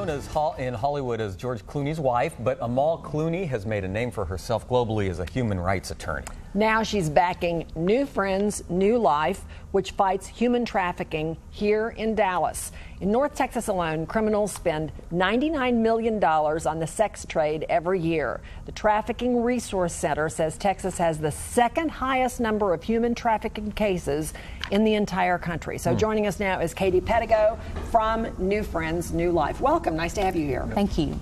known in Hollywood as George Clooney's wife, but Amal Clooney has made a name for herself globally as a human rights attorney. Now she's backing New Friends, New Life, which fights human trafficking here in Dallas. In North Texas alone, criminals spend $99 million on the sex trade every year. The Trafficking Resource Center says Texas has the second highest number of human trafficking cases in the entire country. So joining us now is Katie Pedigo from New Friends, New Life. Welcome. Nice to have you here. Thank you.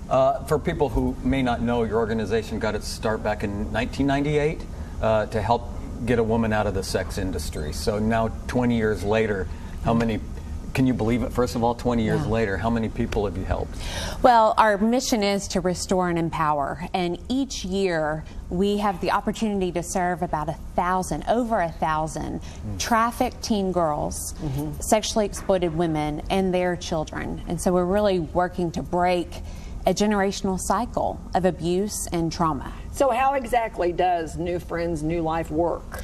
For people who may not know, your organization got its start back in 1998 to help get a woman out of the sex industry. So now, 20 years later, how many, can you believe it, first of all, 20 years later, how many people have you helped? Well, our mission is to restore and empower, and each year we have the opportunity to serve about over 1,000 trafficked teen girls, sexually exploited women, and their children. And so we're really working to break a generational cycle of abuse and trauma. So how exactly does New Friends, New Life work?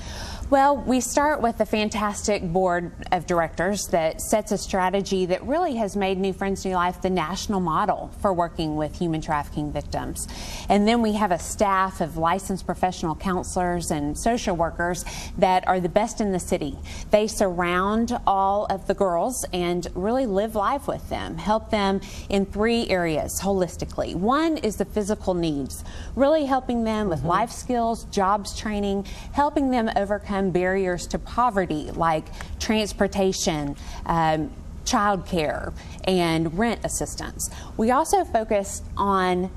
Well, we start with a fantastic board of directors that sets a strategy that really has made New Friends, New Life the national model for working with human trafficking victims. And then we have a staff of licensed professional counselors and social workers that are the best in the city. They surround all of the girls and really live life with them, help them in 3 areas holistically. One is the physical needs, really helping them with life skills, jobs training, helping them overcome barriers to poverty like transportation, childcare, and rent assistance. We also focus on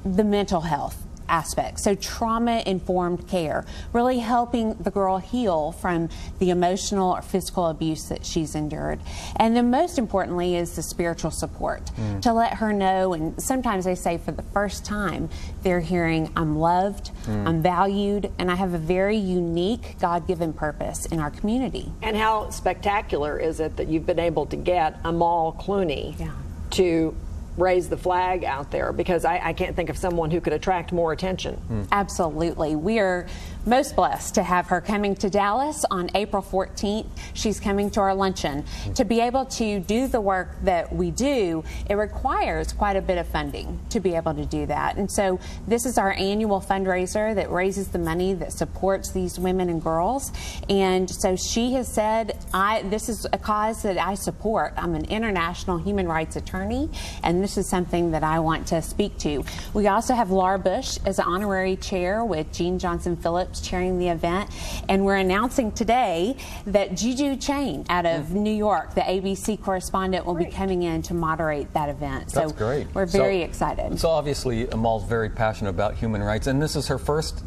the mental health aspect, so trauma-informed care, really helping the girl heal from the emotional or physical abuse that she's endured. And then most importantly is the spiritual support, to let her know, and sometimes they say for the first time, they're hearing, I'm loved, I'm valued, and I have a very unique God-given purpose in our community. And how spectacular is it that you've been able to get Amal Clooney to raise the flag out there, because I can't think of someone who could attract more attention. Absolutely. We are most blessed to have her coming to Dallas on April 14th. She's coming to our luncheon. To be able to do the work that we do, it requires quite a bit of funding to be able to do that. And so this is our annual fundraiser that raises the money that supports these women and girls. And so she has said, this is a cause that I support. I'm an international human rights attorney, and this is something that I want to speak to. We also have Laura Bush as an honorary chair with Jean Johnson Phillips chairing the event, and we're announcing today that Juju Chain out of New York, the ABC correspondent, will be coming in to moderate that event. That's great. We're very excited. So obviously Amal's very passionate about human rights, and this is her first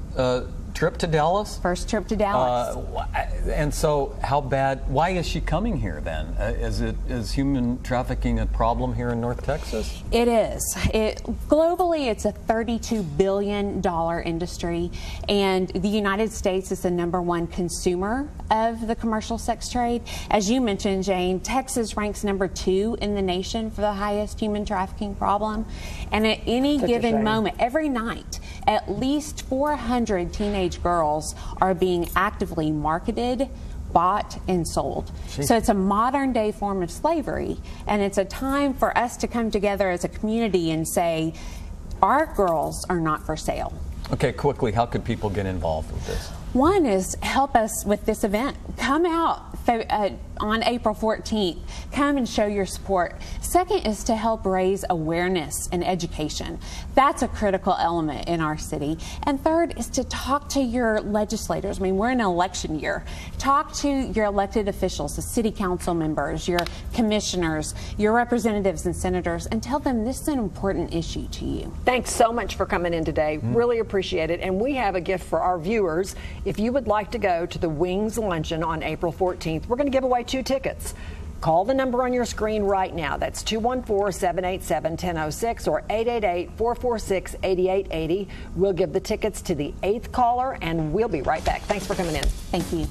trip to Dallas? First trip to Dallas. And so why is she coming here then? Is human trafficking a problem here in North Texas? It is. Globally, it's a $32 billion industry, and the United States is the #1 consumer of the commercial sex trade. As you mentioned, Jane, Texas ranks #2 in the nation for the highest human trafficking problem. And at any given moment, every night, at least 400 teenage girls are being actively marketed, bought, and sold. So it's a modern day form of slavery, and it's a time for us to come together as a community and say, our girls are not for sale. Okay, quickly, how could people get involved with this? One is help us with this event. Come out on April 14th. Come and show your support. Second is to help raise awareness and education. That's a critical element in our city. And third is to talk to your legislators. I mean, we're in an election year. Talk to your elected officials, the city council members, your commissioners, your representatives and senators, and tell them this is an important issue to you. Thanks so much for coming in today. Really appreciate it. And we have a gift for our viewers. If you would like to go to the Wings Luncheon on April 14th, we're going to give away 2 tickets. Call the number on your screen right now. That's 214-787-1006 or 888-446-8880. We'll give the tickets to the 8th caller, and we'll be right back. Thanks for coming in. Thank you.